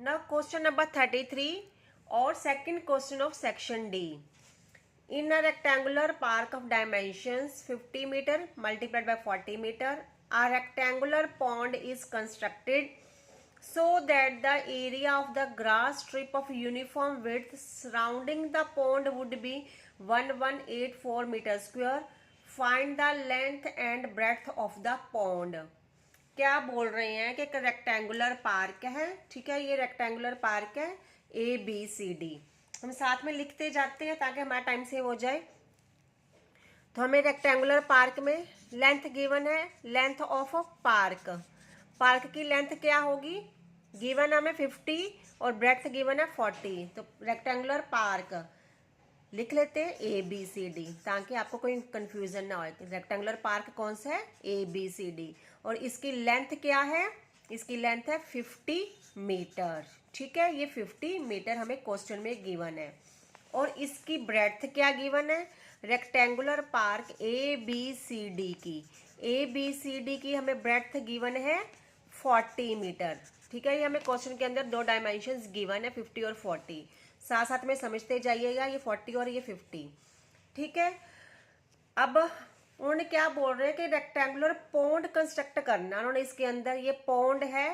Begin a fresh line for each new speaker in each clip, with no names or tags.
Now question number 33 or second question of section D. In a rectangular park of dimensions 50 meter multiplied by 40 meter, a rectangular pond is constructed so that the area of the grass strip of uniform width surrounding the pond would be 1184 meter square. Find the length and breadth of the pond. क्या बोल रहे हैं कि एक rectangular park है, ठीक है। ये रेक्टेंगुलर पार्क है ABCD। हम साथ में लिखते जाते हैं ताकि हमारा टाइम सेव हो जाए। तो हमें रेक्टेंगुलर पार्क में लेंथ गिवन है, लेंथ ऑफ पार्क। पार्क की लेंथ क्या होगी, गिवन हमें 50 और ब्रेड्थ गिवन है 40। तो रेक्टेंगुलर पार्क लिख लेते हैं ABCD ताकि आपको कोई कंफ्यूजन ना हो। रेक्टेंगुलर पार्क कौन सा है, ABCD। और इसकी लेंथ क्या है, इसकी लेंथ है 50 मीटर, ठीक है। ये 50 मीटर हमें क्वेश्चन में गिवन है। और इसकी ब्रेड्थ क्या गिवन है, रेक्टेंगुलर पार्क ABCD की हमें ब्रेड्थ गिवन है 40 मीटर, ठीक है। ये हमें क्वेश्चन के अंदर दो डायमेंशंस गिवन है 50 और 40। साथ साथ में समझते जाइएगा, ये 40 और ये 50, ठीक है। अब उन्होंने क्या बोल रहे हैं कि रेक्टेंगुलर पॉन्ड कंस्ट्रक्ट करना। उन्होंने इसके अंदर ये पॉन्ड है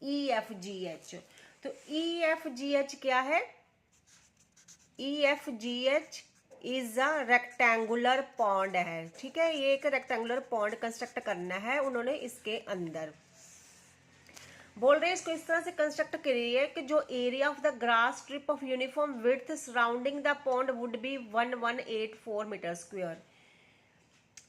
EFGH। तो EFGH क्या है, EFGH is a rectangular pond है, ठीक है। ये एक रेक्टेंगुलर पॉन्ड कंस्ट्रक्ट करना है उन्होंने इसके अंदर। बोल रहे हैं इसको इस तरह से कंस्ट्रक्ट करिए कि जो area of the grass strip of uniform width surrounding the pond would be 1184 metre square.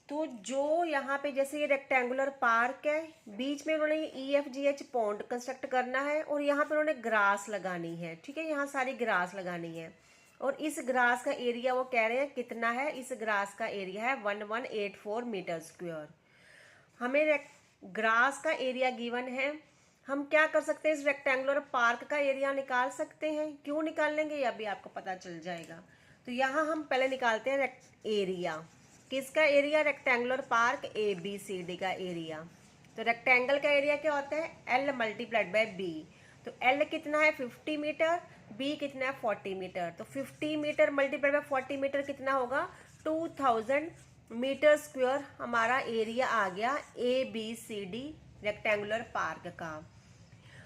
तो जो यहाँ पे जैसे ये रेक्टेंगुलर पार्क है, बीच में उन्होंने EFGH पॉन्ड कंस्ट्रक्ट करना है और यहाँ पे उन्होंने ग्रास लगानी है, ठीक है। यहाँ सारी ग्रास लगानी है और इस ग्रास का एरिया वो कह रहे हैं कितना है, इस ग्रास का एरिया है 1184 मीटर स्क्वायर। हमें ग्रास का एरिया गिवन है। हम क्या कर सकते हैं, इस रेक्टेंगुलर पार्क का एरिया निकाल सकते हैं। क्यों निकाल लेंगे ये अभी आपको पता चल जाएगा। तो यहाँ हम पहले निकालते हैं एरिया। किसका एरिया, रेक्टेंगुलर पार्क ABCD का एरिया। तो रेक्टेंगल का एरिया क्या होता है, L मल्टीप्लाइड बाय B। तो L कितना है 50 मीटर, B कितना है 40 मीटर। तो 50 मीटर मल्टीप्लाइड बाय 40 मीटर कितना होगा, 2000 मीटर स्क्वायर हमारा एरिया आ गया ABCD रेक्टेंगुलर पार्क का।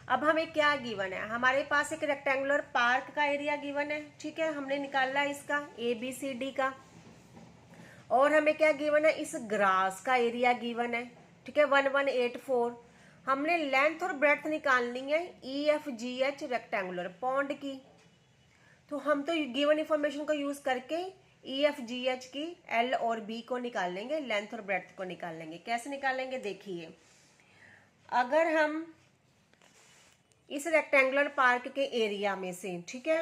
अब हमें क्या गिवन है, हमारे पास एक रेक्टेंगुलर पार्क का एरिया गिवन है, ठीक है। हमने निकाला इसका ABCD का। और हमें क्या गिवन है, इस ग्रास का एरिया गिवन है, ठीक है 1184। हमने लेंथ और ब्रेड्थ निकालनी है EFGH रेक्टेंगुलर पॉन्ड की। तो हम तो गिवन इंफॉर्मेशन को यूज करके EFGH की L और B को निकाल लेंगे, लेंथ और ब्रेड्थ को निकाल लेंगे। कैसे निकालेंगे देखिए, अगर हम इस रेक्टेंगुलर पार्क के एरिया में से, ठीक है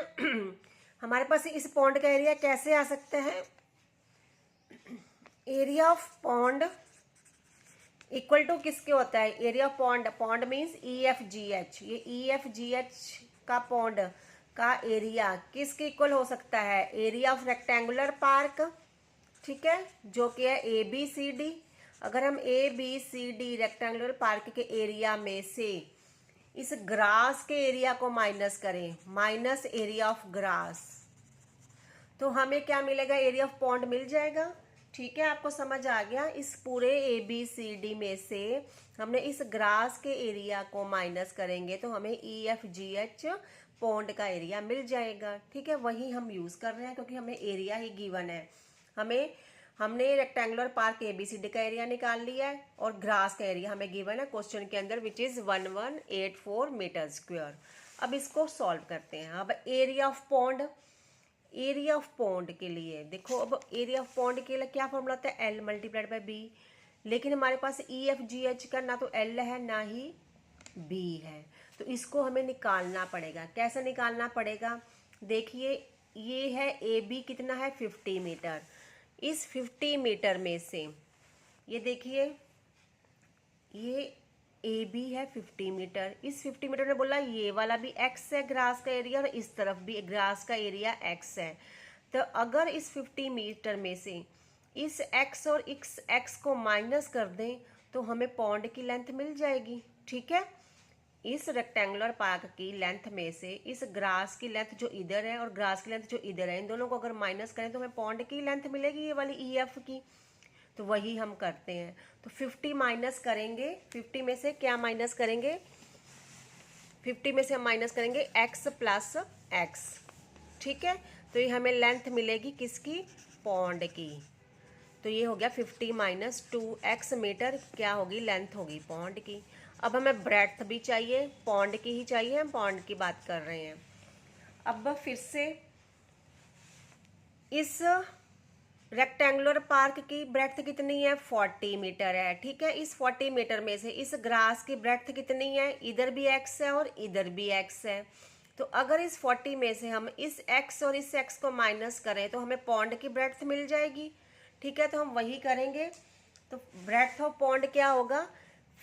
हमारे पास इस पॉन्ड का एरिया कैसे आ सकता है, area of pond equal to किसके होता है, area of pond, pond means EFGH। ये EFGH का पॉन्ड का एरिया किसके इक्वल हो सकता है, एरिया ऑफ रेक्टेंगुलर पार्क, ठीक है, जो कि है ABCD। अगर हम ABCD रेक्टेंगुलर पार्क के एरिया में से इस ग्रास के एरिया को माइनस करें, माइनस एरिया ऑफ ग्रास, तो हमें क्या मिलेगा, एरिया ऑफ पॉन्ड मिल जाएगा, ठीक है। आपको समझ आ गया। इस पूरे ABCD में से हमने इस ग्रास के एरिया को माइनस करेंगे तो हमें EFGH पॉन्ड का एरिया मिल जाएगा, ठीक है। वही हम यूज कर रहे हैं क्योंकि हमें एरिया ही गिवन है। हमने रेक्टेंगुलर पार्क ABCD का एरिया निकाल लिया है और ग्रास का एरिया हमें गिवन है क्वेश्चन के अंदर विच इज 1184 मीटर स्क्वायर। अब इसको सॉल्व करते हैं। अब area of pond, area of pond के लिए देखो, अब एरिया ऑफ पॉन्ड के लिए क्या फॉर्मूला होता है, L मल्टीप्लाइड बाय B। लेकिन हमारे पास EFGH का ना तो L है ना ही B है, तो इसको हमें निकालना पड़ेगा। कैसे निकालना पड़ेगा, देखिए ये है AB कितना है 50 मीटर। इस 50 मीटर में से ये देखिए ये AB है 50 मीटर। इस 50 मीटर ने बोला ये वाला भी X है ग्रास का एरिया और इस तरफ भी ग्रास का एरिया X है। तो अगर इस 50 मीटर में से इस X और इस X को माइनस कर दें तो हमें पॉन्ड की लेंथ मिल जाएगी, ठीक है। इस रेक्टेंगुलर पार्क की लेंथ में से इस ग्रास की लेंथ जो इधर है और ग्रास की लेंथ जो इधर है, इन दोनों को अगर माइनस करें तो हमें पॉन्ड की लेंथ मिलेगी, ये वाली EF की। तो वही हम करते हैं। तो 50 माइनस करेंगे, 50 में से क्या माइनस करेंगे, 50 में से हम माइनस करेंगे x प्लस x, ठीक है। तो ये हमें लेंथ मिलेगी किसकी, पॉन्ड की। तो ये हो गया 50 माइनस 2x मीटर, क्या होगी, लेंथ होगी पॉन्ड की। अब हमें ब्रेड्थ भी चाहिए, पॉन्ड की ही चाहिए, हम पॉन्ड की बात कर रहे हैं। अब फिर से इस रेक्टेंगुलर पार्क की ब्रेड्थ कितनी है, 40 मीटर है, ठीक है। इस 40 मीटर में से इस ग्रास की ब्रेड्थ कितनी है, इधर भी x है और इधर भी x है। तो अगर इस 40 में से हम इस x और इस x को माइनस करें तो हमें पॉन्ड की ब्रेड्थ मिल जाएगी, ठीक है। तो हम वही करेंगे। तो ब्रेड्थ ऑफ पॉन्ड क्या होगा,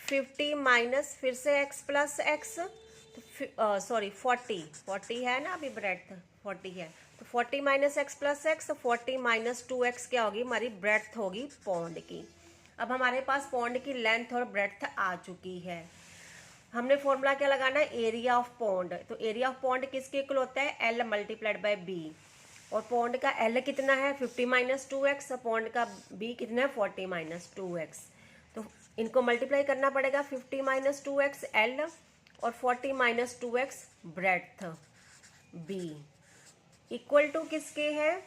50 माइनस फिर से x प्लस x, तो सॉरी 40 है ना, अभी ब्रेड्थ 40 है, तो 40 माइनस एक्स प्लस एक्स, तो 40 माइनस 2x क्या होगी, हमारी ब्रेड्थ होगी पॉन्ड की। अब हमारे पास पॉन्ड की लेंथ और ब्रेड्थ आ चुकी है। हमने फॉर्मूला क्या लगाना है, एरिया ऑफ पॉन्ड। तो एरिया ऑफ पॉन्ड किसके इक्वल होता है, L मल्टीप्लाइड बाय B। और पॉन्ड का L कितना है, 50 माइनस 2x, और पॉन्ड का B कितना है, 40 माइनस 2x। तो इनको मल्टीप्लाई करना पड़ेगा, 50 माइनस 2x L और 40 minus 2x breadth B equal to किसके है,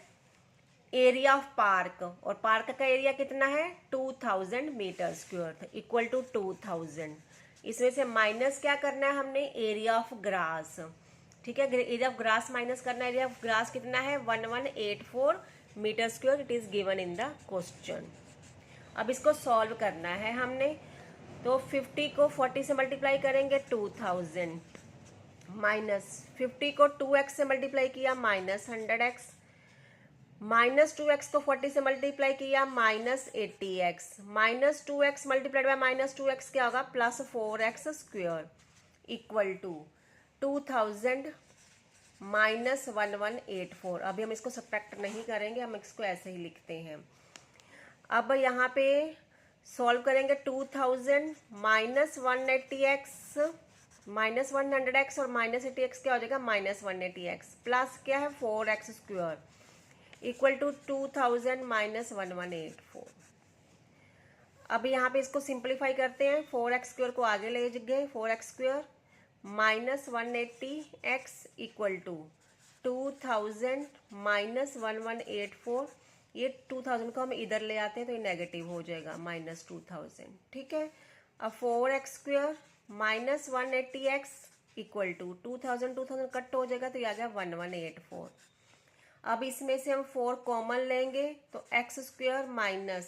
एरिया ऑफ पार्क। और पार्क का एरिया कितना है, 2000 मीटर स्क्वायर, इक्वल टू 2000। इसमें से माइनस क्या करना है हमने, एरिया ऑफ ग्रास, ठीक है। एरिया ऑफ ग्रास माइनस करना है, एरिया ऑफ ग्रास कितना है, 1184 metre square, it is given in the question. अब इसको सॉल्व करना है हमने। तो 50 को 40 से मल्टीप्लाई करेंगे, 2000 माइनस 50 को 2x से मल्टीप्लाई किया, माइनस 100x, माइनस 2x को 40 से मल्टीप्लाई किया, minus 80x, minus 2x multiplied by minus 2x क्या होगा, plus 4x square, equal to 2000 minus 1184। अभी हम इसको सब्ट्रैक्ट नहीं करेंगे, हम इसको ऐसे ही लिखते हैं। अब यहाँ पे सॉल्व करेंगे, 2000 माइनस 180x माइनस 100x और माइनस 80x क्या हो जाएगा, माइनस 180x, प्लस क्या है 4x square, equal to 2000 minus 1184। अब यहाँ पे इसको सिंप्लीफाई करते हैं, 4x स्क्वायर को आगे ले गए, 4x square minus 180x equal to 2000 minus 1184। ये 2000 को हम इधर ले आते हैं तो ये नेगेटिव हो जाएगा, माइनस 2000, ठीक है। अब 4x square minus 180x equal to 2000 cut हो जाएगा तो ये आ गया 1184। अब इसमें से हम 4 कॉमन लेंगे तो x स्क्वायर माइनस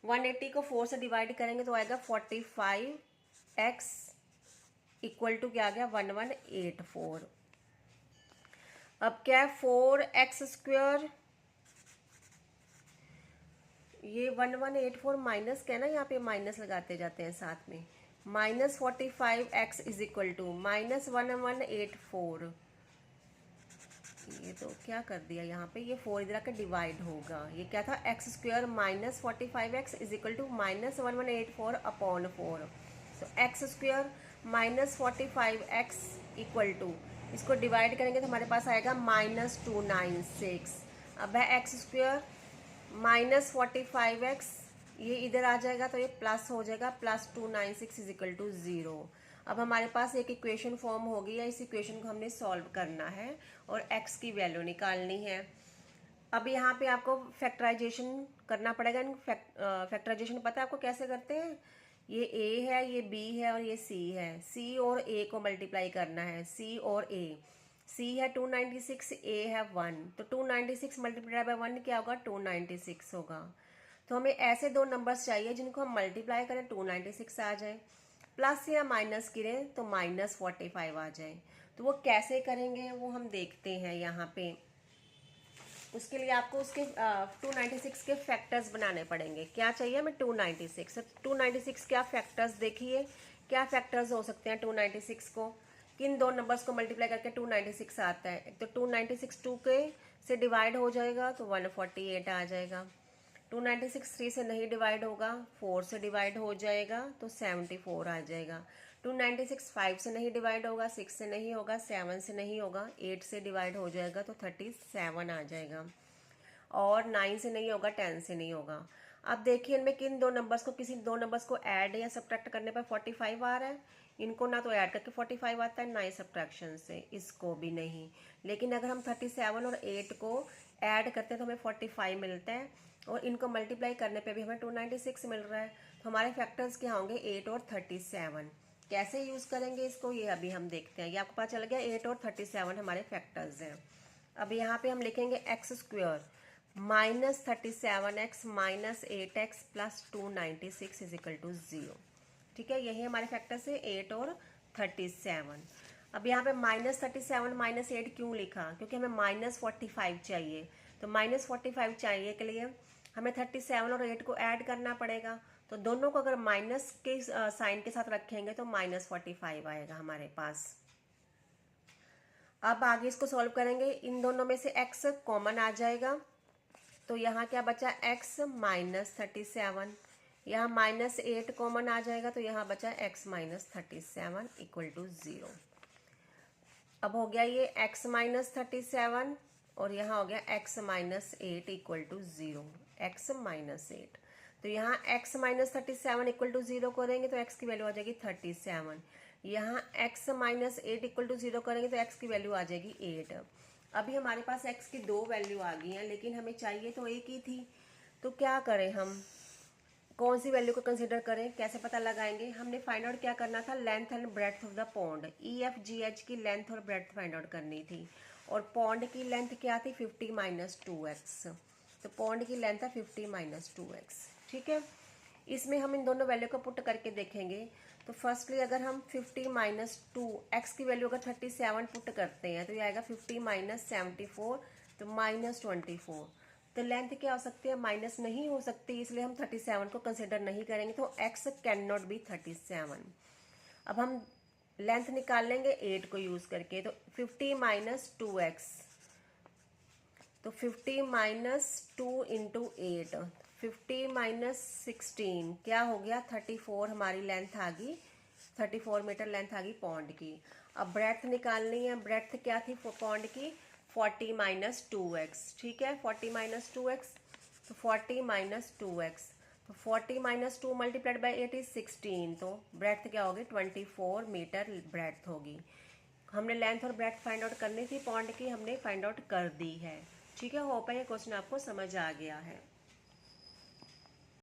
180 को 4 से डिवाइड करेंगे तो आएगा 45x इक्वल टू क्या आ गया, 1184। अब क्या है, 4x स्क्वायर, ये 1184 माइनस क्या है ना, यहाँ पे माइनस लगाते जाते हैं साथ में, minus 45x is equal to minus 1184। ये तो क्या कर दिया यहाँ पे, ये 4 इधर आकर डिवाइड होगा, ये क्या था, x square minus 45x is equal to minus 1184 upon 4। तो x square minus 45x equal to, इसको डिवाइड करेंगे तो हमारे पास आएगा माइनस 296। अब है x स्क्वायर माइनस 45x, ये इधर आ जाएगा तो ये प्लस हो जाएगा, प्लस 296 इज इक्वल टू 0। अब हमारे पास एक इक्वेशन फॉर्म हो गई है, इस इक्वेशन को हमने सॉल्व करना है और x की वैल्यू निकालनी है। अब यहाँ पे आपको फैक्टराइजेशन करना पड़ेगा। फैक्टराइजेशन पता है आपको कैसे करते हैं, ये a है, ये b है और ये c है, c और a को मल्टीप्लाई करना है, c और a, c है 296, a है 1, तो 296 मल्टीप्लाई बाय 1 क्या होगा, 296 होगा। तो हमें ऐसे दो नंबर्स चाहिए जिनको हम मल्टीप्लाई करें 296 आ जाए, प्लस या माइनस करें तो माइनस 45 आ जाए। तो वो कैसे करेंगे वो हम देखते हैं यहाँ पे। उसके लिए आपको उसके 296 के फैक्टर्स बनाने पड़ेंगे। क्या चाहिए हमें, 296। 296 क्या फैक्टर्स, देखिए क्या फैक्टर्स हो सकते हैं 296 को, किन दो नंबर्स को मल्टीप्लाई करके 296 आता है। एक तो 296 2 के से डिवाइड हो जाएगा तो 148 आ जाएगा, 296 3 से नहीं डिवाइड होगा, 4 से डिवाइड हो जाएगा तो 74 आ जाएगा, 296 5 से नहीं डिवाइड होगा, 6 से नहीं होगा, 7 से नहीं होगा, 8 से डिवाइड हो जाएगा तो 37 आ जाएगा, और 9 से नहीं होगा, 10 से नहीं होगा। अब देखिए इनमें किन दो नंबर्स को, किसी दो नंबर्स को ऐड या सब्ट्रैक्ट करने पर 45 आ रहा है। इनको ना तो ऐड करके 45 आता है, ना ही सब्ट्रैक्शन से, इसको भी नहीं। लेकिन अगर हम 37 और 8 को ऐड करते हैं तो हमें 45 मिलता है, और इनको मल्टीप्लाई करने पे भी हमें 296 मिल रहा है। तो हमारे फैक्टर्स क्या होंगे, 8 और 37। कैसे यूज़ करेंगे इसको, ये अभी हम देखते हैं। ये आपको पता चल गया 8 और 37 हमारे फैक्टर्स हैं। अब यहाँ पे हम लिखेंगे x square minus 37x minus 8x plus 296 is equal to 0। ठीक है, यही हमारे फैक्टर्स है 8 और 37। अब यहाँ पे माइनस 37 माइनस 8 क्यों लिखा, क्योंकि हमें माइनस 45 चाहिए। तो माइनस 45 चाहिए के लिए हमें 37 और 8 को ऐड करना पड़ेगा। तो दोनों को अगर माइनस के साइन के साथ रखेंगे तो माइनस 45 आएगा हमारे पास। अब आगे इसको सॉल्व करेंगे, इन दोनों में से x कॉमन आ जाएगा, तो यहाँ क्या बचा x माइनस 37। यहाँ माइनस 8 कॉमन आ जाएगा, तो यहाँ बचा x माइनस 37 इक्वल टू 0। अब हो गया ये x माइनस 37 और यहाँ हो गया x minus 8 equal to 0, x minus 8। तो यहाँ x माइनस 37 इक्वल टू 0 करेंगे तो x की वैल्यू आ जाएगी 37। यहाँ x माइनस 8 इक्वल टू 0 करेंगे तो x की वैल्यू आ जाएगी 8। अभी हमारे पास x की दो वैल्यू आ गई हैं, लेकिन हमें चाहिए तो एक ही थी। तो क्या करें हम, कौन सी वैल्यू को कंसीडर करें, कैसे पता लगाएंगे। हमने फाइंड आउट क्या करना था, length and breadth of the pond. EFGH की लेंथ और ब्रेड्थ फाइंड आउट करनी थी, और पॉन्ड की लेंथ क्या थी 50 माइनस 2x। तो पॉन्ड की लेंथ है 50 माइनस 2x। ठीक है, इसमें हम इन दोनों वैल्यू को पुट करके देखेंगे। तो फर्स्टली अगर हम 50 माइनस 2 x की वैल्यू अगर 37 पुट करते हैं तो ये आएगा 50 माइनस 74, तो माइनस 24। तो लेंथ क्या हो सकती है, माइनस नहीं हो सकती, इसलिए हम 37 को कंसिडर नहीं करेंगे। तो x कैन नॉट बी 37। अब हम लेंथ निकाल लेंगे 8 को यूज़ करके, तो 50 माइनस 2x, तो 50 माइनस 2 इंटू 8, 50 माइनस 16 क्या हो गया 34 हमारी लेंथ आ गई, 34 मीटर लेंथ आ गई पॉन्ड की। अब ब्रेड्थ निकालनी है, ब्रेड्थ क्या थी पॉन्ड की 40 माइनस 2x। ठीक है, 40 माइनस 2x, तो 40 माइनस 2x, तो 40 माइनस 2 मल्टीप्लाइड बाई 8 इज 16, तो ब्रेड्थ क्या होगी 24 मीटर ब्रेड्थ होगी। हमने लेंथ और ब्रेड्थ फाइंड आउट करनी थी पॉन्ड की, हमने फाइंड आउट कर दी है। ठीक है, होप है ये क्वेश्चन आपको समझ आ गया है।